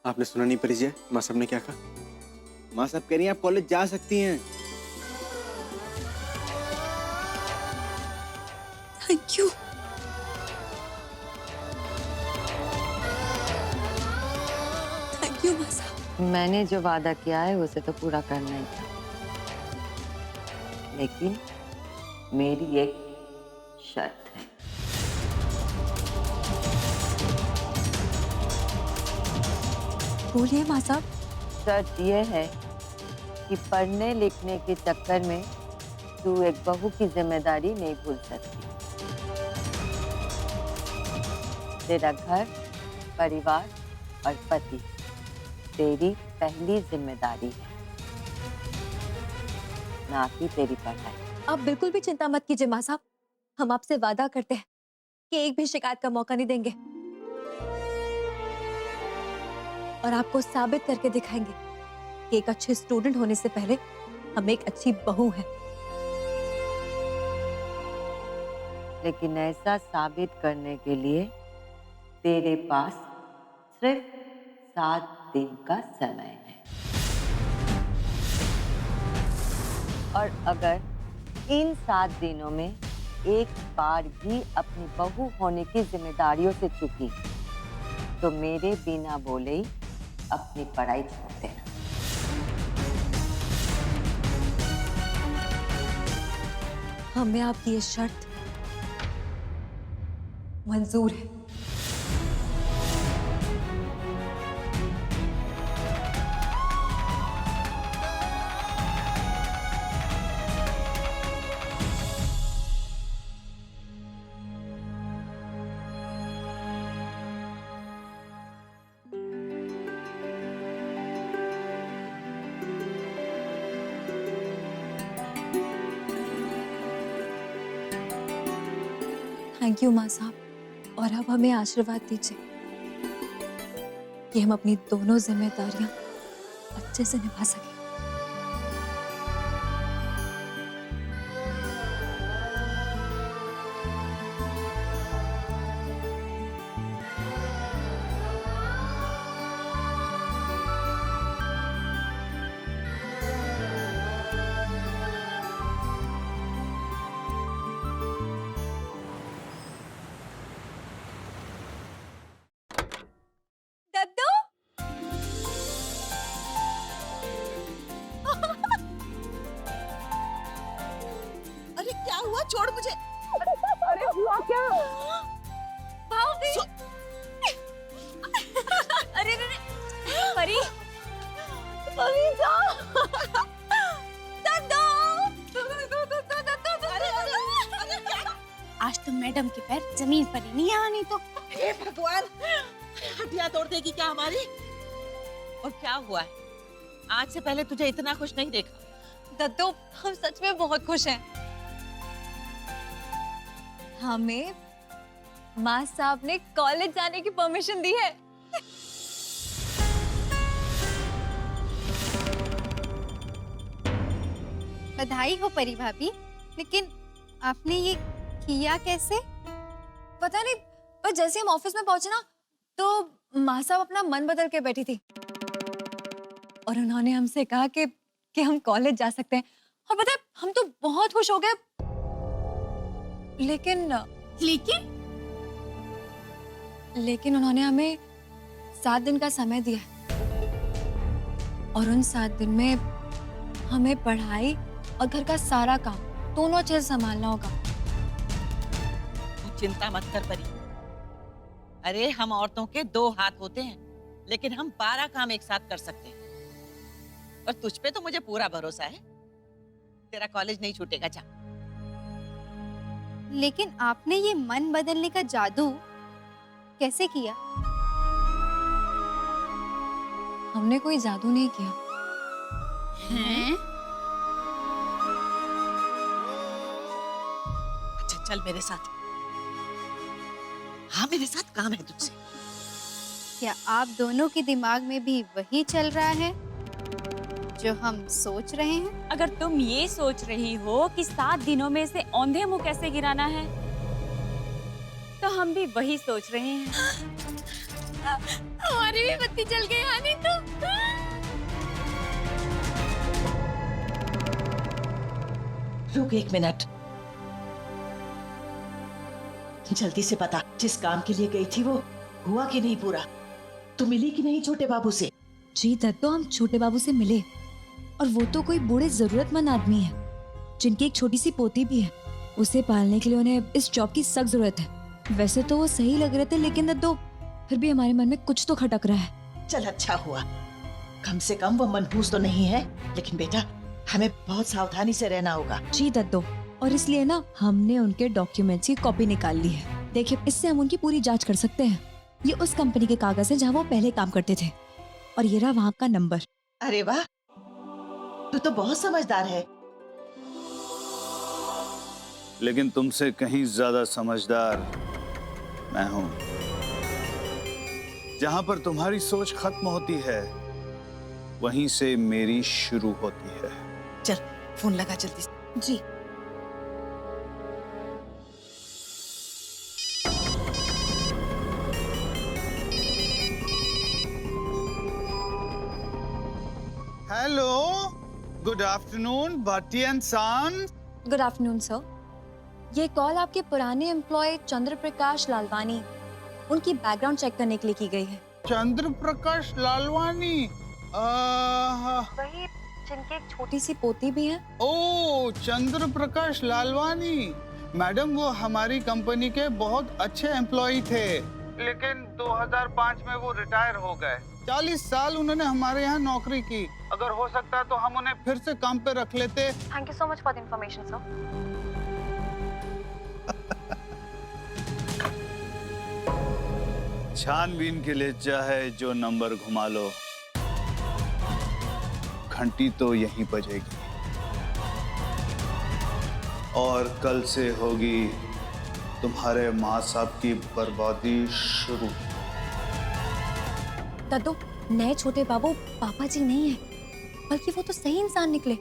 आपने सुना नहीं परिचय? माँ साहब ने क्या कहा? माँ साहब कह रही हैं आप कॉलेज जा सकती हैं। Thank you. थैंक यू माँ साहब। मैंने जो वादा किया है उसे तो पूरा करना ही था, लेकिन मेरी एक शर्त है। बोलिए माँ साहब। शर्त यह है कि पढ़ने लिखने के चक्कर में तू एक बहू की जिम्मेदारी नहीं भूल सकती। तेरा घर, परिवार और पति तेरी पहली जिम्मेदारी है, ना कि तेरी पढ़ाई। आप बिल्कुल भी चिंता मत कीजिए माँ साहब, हम आपसे वादा करते हैं कि एक भी शिकायत का मौका नहीं देंगे और आपको साबित करके दिखाएंगे कि एक अच्छे स्टूडेंट होने से पहले हम एक अच्छी बहू हैं। लेकिन ऐसा साबित करने के लिए तेरे पास सिर्फ 7 दिन का समय है, और अगर इन 7 दिनों में एक बार भी अपनी बहू होने की जिम्मेदारियों से चूकी तो मेरे बिना बोले ही अपनी पढ़ाई छोड़ देना। हमें आपकी ये शर्त मंजूर है। थैंक यू माँ साहब, और अब हमें आशीर्वाद दीजिए कि हम अपनी दोनों जिम्मेदारियां अच्छे से निभा सकें। दद्दू! अरे क्या हुआ? छोड़ मुझे। अरे हुआ क्या? भाभी! अरे अरे परी! परीजा! दद्दू! अरे क्या? आज तो मैडम के पैर जमीन पर ही नहीं आनी तो। हे भगवान, हड्डियां तोड़ देगी क्या हमारी? और क्या हुआ है? आज से पहले तुझे इतना खुश नहीं देखा। दद्दू, हम सच में बहुत खुश हैं। हमें माँ साहब ने कॉलेज जाने की परमिशन दी है। बधाई हो परी भाभी, लेकिन आपने ये किया कैसे? पता नहीं, पर जैसे हम ऑफिस में पहुंचे ना, तो माँ साहब अपना मन बदल के बैठी थी और उन्होंने हमसे कहा कि हम कॉलेज जा सकते हैं। और पता है, हम तो बहुत खुश हो गए। लेकिन लेकिन उन्होंने हमें 7 दिन का समय दिया है और उन 7 दिन में हमें पढ़ाई और घर का सारा काम दोनों अच्छे से संभालना होगा। तू चिंता मत कर परी। अरे हम औरतों के 2 हाथ होते हैं, लेकिन हम 12 काम एक साथ कर सकते हैं। और तुझ पे तो मुझे पूरा भरोसा है। तेरा कॉलेज नहीं छूटेगा। जा। लेकिन आपने ये मन बदलने का जादू कैसे किया? हमने कोई जादू नहीं किया। हैं? अच्छा चल मेरे साथ। हाँ मेरे साथ काम है तुझसे। क्या आप दोनों के दिमाग में भी वही चल रहा है जो हम सोच रहे हैं? अगर तुम ये सोच रही हो कि 7 दिनों में से औंधे मुंह कैसे गिराना है, तो हम भी वही सोच रहे हैं। हमारी भी बत्ती जल गई हानी तो। रुक 1 मिनट। जल्दी से बता, जिस काम के लिए गई थी वो हुआ कि नहीं पूरा? तू मिली कि नहीं छोटे बाबू से? जी दत्तो, हम छोटे बाबू से मिले और वो तो कोई बूढ़े जरूरतमंद आदमी है जिनकी एक छोटी सी पोती भी है। उसे पालने के लिए उन्हें इस जॉब की सख्त जरूरत है। वैसे तो वो सही लग रहे थे, लेकिन दत्तो फिर भी हमारे मन में कुछ तो खटक रहा है। चल अच्छा हुआ, कम से कम वो मनहूस तो नहीं है। लेकिन बेटा, हमें बहुत सावधानी से रहना होगा। जी दत्तो, और इसलिए ना हमने उनके डॉक्यूमेंट्स की कॉपी निकाल ली है। देखिए, इससे हम उनकी पूरी जांच कर सकते हैं। ये उस कंपनी के कागज हैं जहाँ वो पहले काम करते थे, और ये रहा वहाँ का नंबर। अरे वाह, तू तो बहुत समझदार है। लेकिन तुमसे कहीं ज्यादा समझदार मैं हूं। जहां पर तुम्हारी सोच खत्म होती है, वहीं से मेरी शुरू होती है। चल फोन लगा जल्दी से। जी। Hello, good afternoon Bhati and son. Good afternoon sir. ये कॉल आपके पुराने एम्प्लॉय चंद्र प्रकाश लालवानी, उनकी बैकग्राउंड चेक करने के लिए की गई है। चंद्र प्रकाश लालवानी, वही जिनकी एक छोटी सी पोती भी है। ओ चंद्र प्रकाश लालवानी मैडम, वो हमारी कंपनी के बहुत अच्छे एम्प्लॉय थे, लेकिन 2005 में वो रिटायर हो गए। 40 साल उन्होंने हमारे यहाँ नौकरी की। अगर हो सकता है तो हम उन्हें फिर से काम पे रख लेते। Thank you so much for the information sir. छानबीन के लिए चाहे जो नंबर घुमा लो, घंटी तो यहीं बजेगी। और कल से होगी तुम्हारे माँ साहब की बर्बादी शुरू। दद्दू, नए छोटे बाबू पापा जी नहीं है, बल्कि वो तो सही इंसान निकले।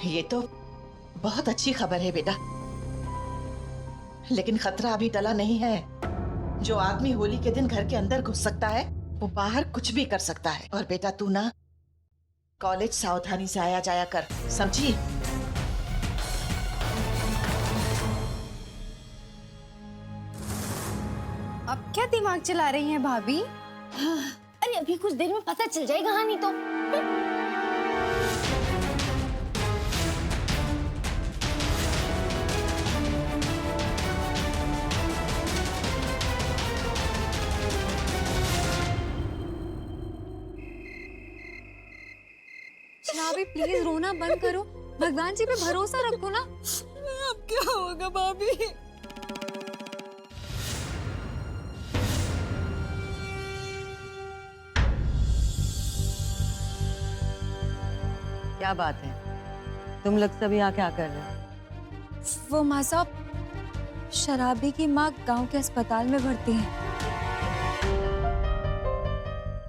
ये तो बहुत अच्छी खबर है बेटा, लेकिन खतरा अभी टला नहीं है। जो आदमी होली के दिन घर के अंदर घुस सकता है, वो बाहर कुछ भी कर सकता है। और बेटा तू ना कॉलेज सावधानी से आया जाया कर, समझी? अब क्या दिमाग चला रही हैं भाभी? अरे अभी कुछ देर में पता चल जाएगा हानि तो। भाभी प्लीज रोना बंद करो, भगवान जी पे भरोसा रखो ना। अब क्या होगा भाभी? क्या बात है, तुम लोग सब यहाँ क्या कर रहे हो? वो माँ साहब, शराबी की माँ गांव के अस्पताल में भर्ती है।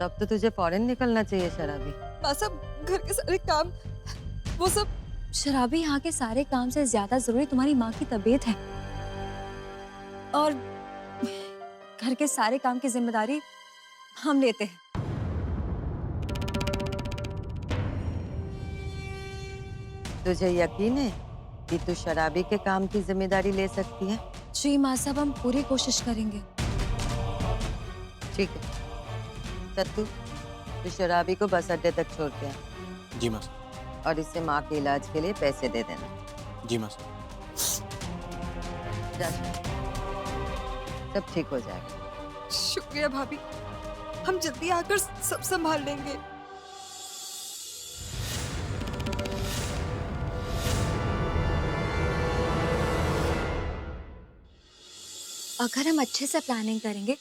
तब तो तुझे फौरन निकलना चाहिए शराबी। माँ साहब, घर के सारे काम, वो सब शराबी यहाँ के सारे काम से ज्यादा जरूरी तुम्हारी माँ की तबीयत है, और घर के सारे काम की जिम्मेदारी हम लेते हैं। तुझे यकीन है कि तू शराबी के काम की जिम्मेदारी ले सकती है? जी माँ साहब, हम पूरी कोशिश करेंगे। ठीक है, तत्तू तू शराबी को बस अड्डे तक छोड़ के आ। जी माँ। और इससे माँ के इलाज के लिए पैसे दे देना। जी माँ। जा, सब ठीक हो जाएगा। शुक्रिया भाभी, हम जल्दी आकर सब संभाल लेंगे। अगर हम अच्छे से प्लानिंग करेंगे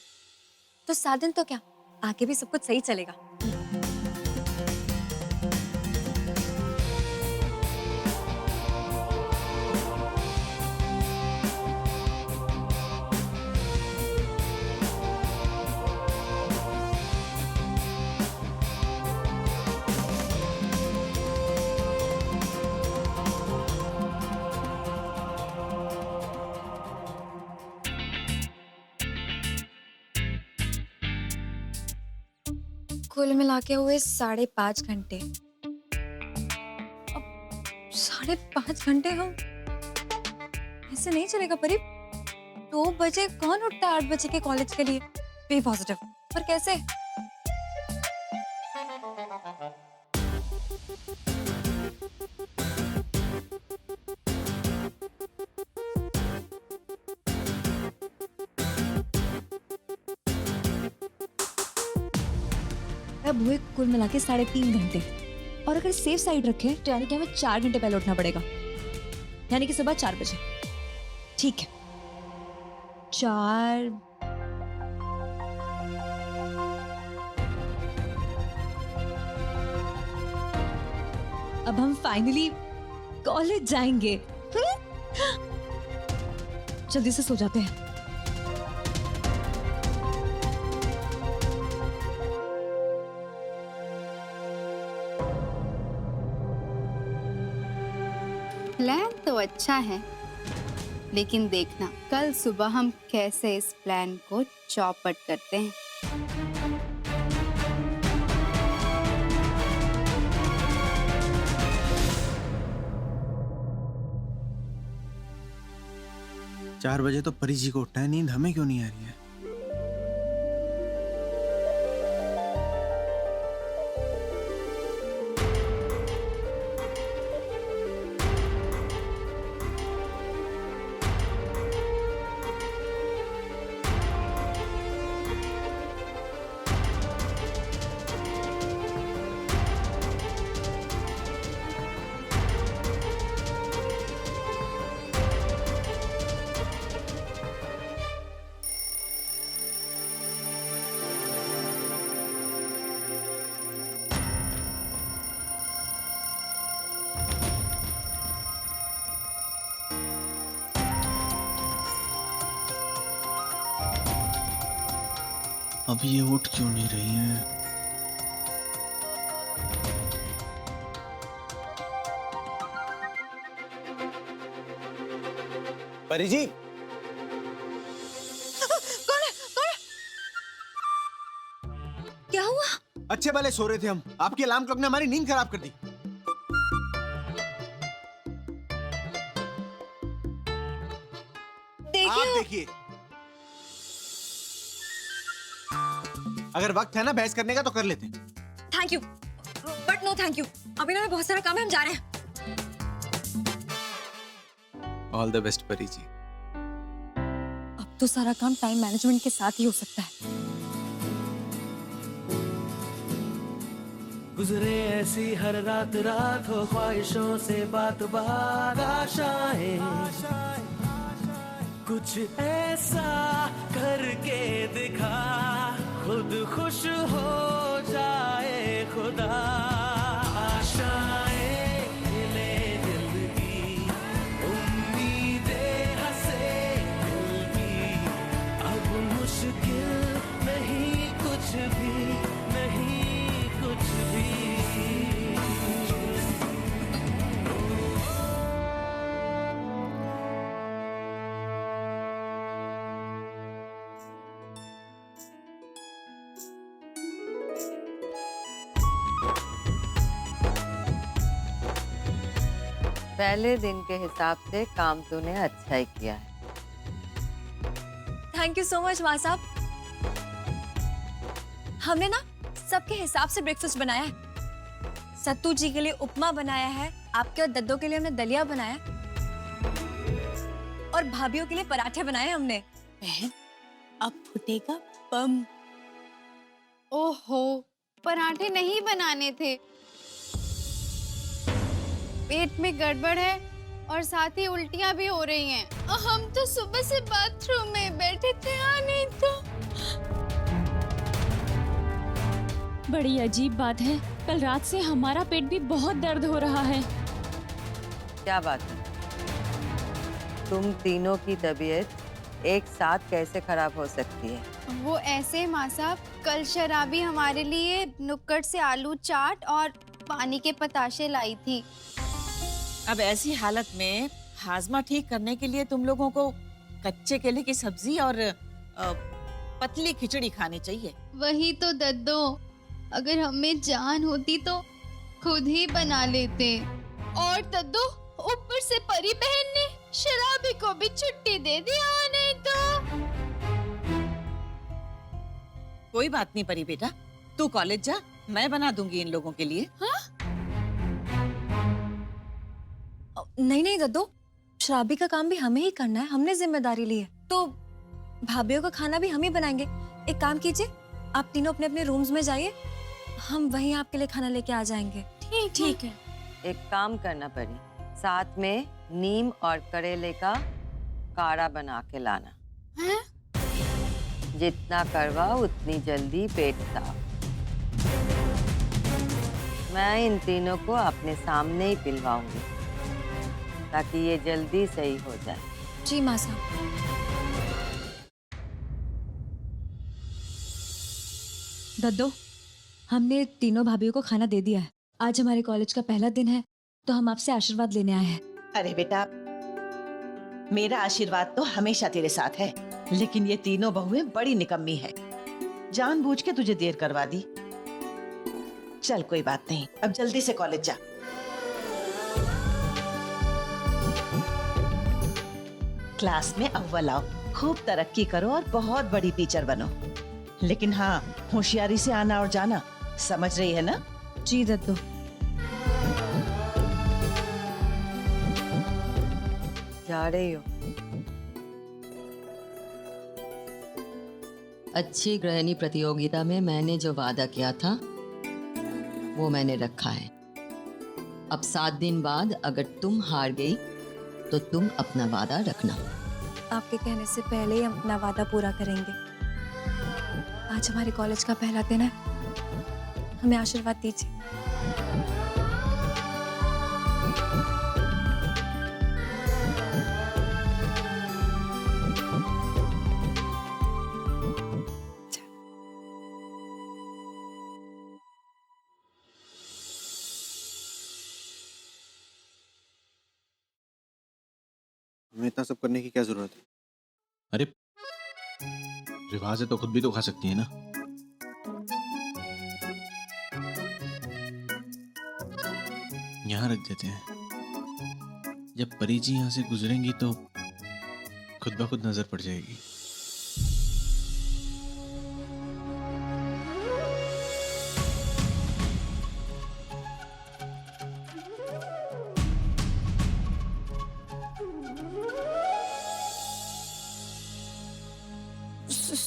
तो 7 दिन तो क्या, आगे भी सब कुछ सही चलेगा। कुल मिला के हुए 5.5 घंटे। अब 5.5 घंटे हम ऐसे नहीं चलेगा परी। 2 बजे कौन उठता है 8 बजे के कॉलेज के लिए? Be positive. पर कैसे? अब हुए कुल मिला के 3.5 घंटे, और अगर सेफ साइड रखे तो यानी कि हमें 4 घंटे पहले उठना पड़ेगा, यानी कि सुबह 4 बजे। ठीक है, 4। अब हम फाइनली कॉलेज जाएंगे। जल्दी से सो जाते हैं। प्लान तो अच्छा है, लेकिन देखना कल सुबह हम कैसे इस प्लान को चौपट करते हैं। चार बजे तो परी जी को उठना है, नींद हमें क्यों नहीं आ रही है? अभी ये उठ क्यों नहीं रही हैं? परी जी, कौन है? क्या हुआ? अच्छे भले सो रहे थे हम, आपकी अलार्म क्लॉक ने हमारी नींद खराब कर दी। आप देखिए, अगर वक्त है ना बहस करने का तो कर लेते हैं। Thank you, but no thank you. अभी ना मैं बहुत सारा काम है, हम जा रहे हैं। ऑल द बेस्ट परी जी। अब तो सारा काम टाइम मैनेजमेंट के साथ ही हो सकता है। गुजरे ऐसी हर रात रात हो, ख्वाहिशों से बात बात आशाएं, कुछ ऐसा करके दिखा, खुद खुश हो जाए खुदा। आशाएं ले दिल की, उम्मीदें हंसे दिल की, अब मुश्किल नहीं कुछ भी, नहीं कुछ भी। पहले दिन के हिसाब से काम तूने अच्छा ही किया है। थैंक यू सो मच माँ साहब। हमने ना सबके हिसाब से ब्रेकफास्ट बनाया है। सत्तू जी के लिए उपमा बनाया है, आपके और दद्दो के लिए हमने दलिया बनाया है, और भाभीियों के लिए पराठे बनाए हैं हमने। बहन, अब फूटेगा बम। ओहो, पराठे नहीं बनाने थे। पेट में गड़बड़ है और साथ ही उल्टियां भी हो रही हैं। हम तो सुबह से बाथरूम में बैठे थे, नहीं तो। बड़ी अजीब बात है, कल रात से हमारा पेट भी बहुत दर्द हो रहा है। क्या बात है? तुम तीनों की तबीयत एक साथ कैसे खराब हो सकती है? वो ऐसे माँ साहब, कल शराबी हमारे लिए नुक्कड़ से आलू चाट और पानी के पताशे लाई थी। अब ऐसी हालत में हाजमा ठीक करने के लिए तुम लोगों को कच्चे केले की सब्जी और पतली खिचड़ी खानी चाहिए। वही तो दद्दो, अगर हमें जान होती तो खुद ही बना लेते। और दद्दू, ऊपर से परी बहन ने शराबी को भी छुट्टी दे दिया, नहीं तो। कोई बात नहीं परी बेटा, तू कॉलेज जा, मैं बना दूंगी इन लोगों के लिए। नहीं नहीं दद्दू, शराबी का काम भी हमें ही करना है, हमने जिम्मेदारी ली है, तो भाभीियों का खाना भी हम ही बनाएंगे। एक काम कीजिए, आप तीनों अपने अपने रूम्स में जाइए, हम वहीं आपके लिए खाना लेके आ जाएंगे। ठीक है। एक काम करना पड़ी, साथ में नीम और करेले का काढ़ा बना के लाना। हैं? जितना करवा उतनी जल्दी पेट साफ। मैं इन तीनों को अपने सामने ही पिलवाऊंगी ताकि ये जल्दी सही हो जाए। जी माँ साहब। दद्दो, हमने तीनों भाभीियों को खाना दे दिया है। आज हमारे कॉलेज का पहला दिन है, तो हम आपसे आशीर्वाद लेने आए हैं। अरे बेटा, मेरा आशीर्वाद तो हमेशा तेरे साथ है, लेकिन ये तीनों बहुएं बड़ी निकम्मी है, जानबूझ के तुझे देर करवा दी। चल कोई बात नहीं, अब जल्दी से कॉलेज जा। क्लास में अव्वल आओ, खूब तरक्की करो और बहुत बड़ी टीचर बनो। लेकिन हाँ, होशियारी से आना और जाना, समझ रही है ना? जी दद्दो। जा रही हो? अच्छी गृहिणी प्रतियोगिता में मैंने जो वादा किया था वो मैंने रखा है। अब 7 दिन बाद अगर तुम हार गई तो तुम अपना वादा रखना। आपके कहने से पहले ही हम अपना वादा पूरा करेंगे। आज हमारे कॉलेज का पहला दिन है, हमें आशीर्वाद दीजिए। हमें इतना सब करने की क्या जरूरत है? अरे रिवाज है तो खुद भी तो खा सकती है ना। यहाँ रख देते हैं, जब परी जी यहाँ से गुजरेंगी तो खुद ब खुद नजर पड़ जाएगी।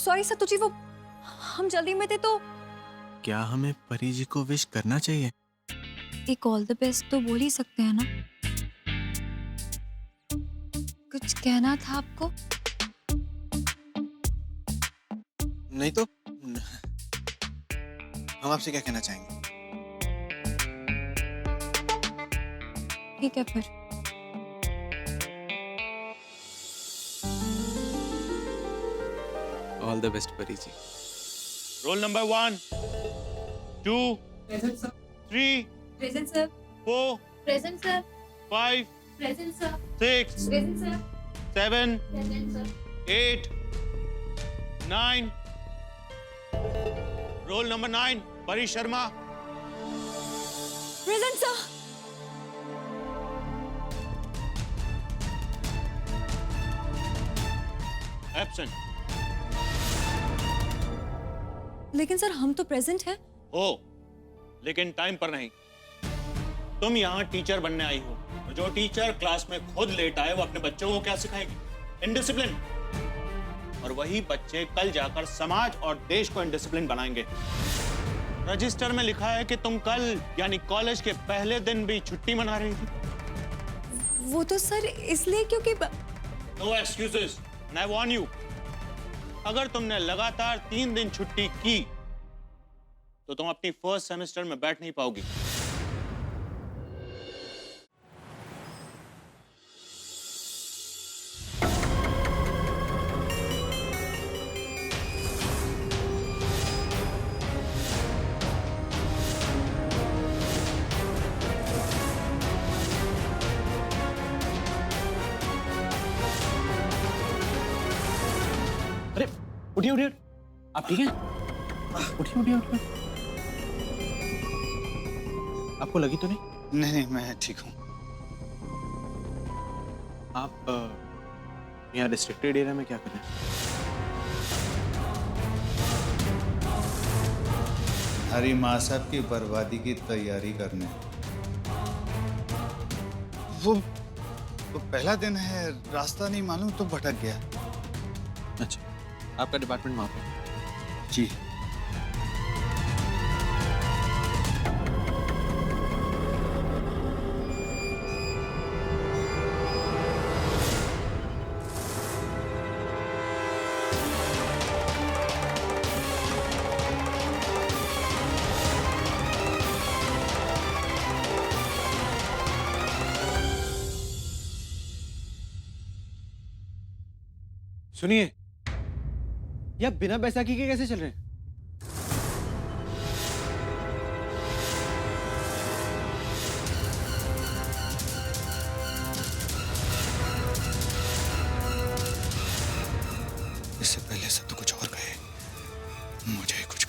सॉरी सत्तू जी, वो हम जल्दी में थे तो। क्या हमें परी जी को विश करना चाहिए? एक ऑल द बेस्ट तो बोल ही सकते हैं ना। कुछ कहना था आपको? नहीं तो हम आपसे क्या कहना चाहेंगे? ठीक है फिर। All the best Pari ji. Roll number 1, 2, 3, present sir. 4, present sir. 5, present sir. 6, present sir. 7, present sir. 8, 9। Roll number 9, Pari Sharma. Present sir. Absent. लेकिन सर हम तो प्रेजेंट हैं। हो, लेकिन टाइम पर नहीं। तुम यहाँ टीचर बनने आई हो, और जो टीचर क्लास में खुद लेट आए वो अपने बच्चों को क्या सिखाएगी? इनडिसिप्लिन। और वही बच्चे कल जाकर समाज और देश को इनडिसिप्लिन बनाएंगे। रजिस्टर में लिखा है कि तुम कल यानी कॉलेज के पहले दिन भी छुट्टी मना रही थी। वो तो सर इसलिए क्योंकि no excuses, and I warn you, अगर तुमने लगातार 3 दिन छुट्टी की तो तुम अपनी फर्स्ट सेमेस्टर में बैठ नहीं पाओगी। अरे उठिए उठिए, आप ठीक हैं? उठिए उठिए उठिए। आपको लगी तो नहीं? नहीं, मैं ठीक हूँ। आप यहाँ रिस्ट्रिक्टेड एरिया में क्या कर रहे हैं? हरी माँ साहब की बर्बादी की तैयारी करने। वो पहला दिन है, रास्ता नहीं मालूम तो भटक गया। अच्छा, आपका डिपार्टमेंट वहाँ पे? जी। सुनिए, ये आप बिना बैसाखी के कैसे चल रहे हैं? इससे पहले सब तो कुछ और कहे, मुझे कुछ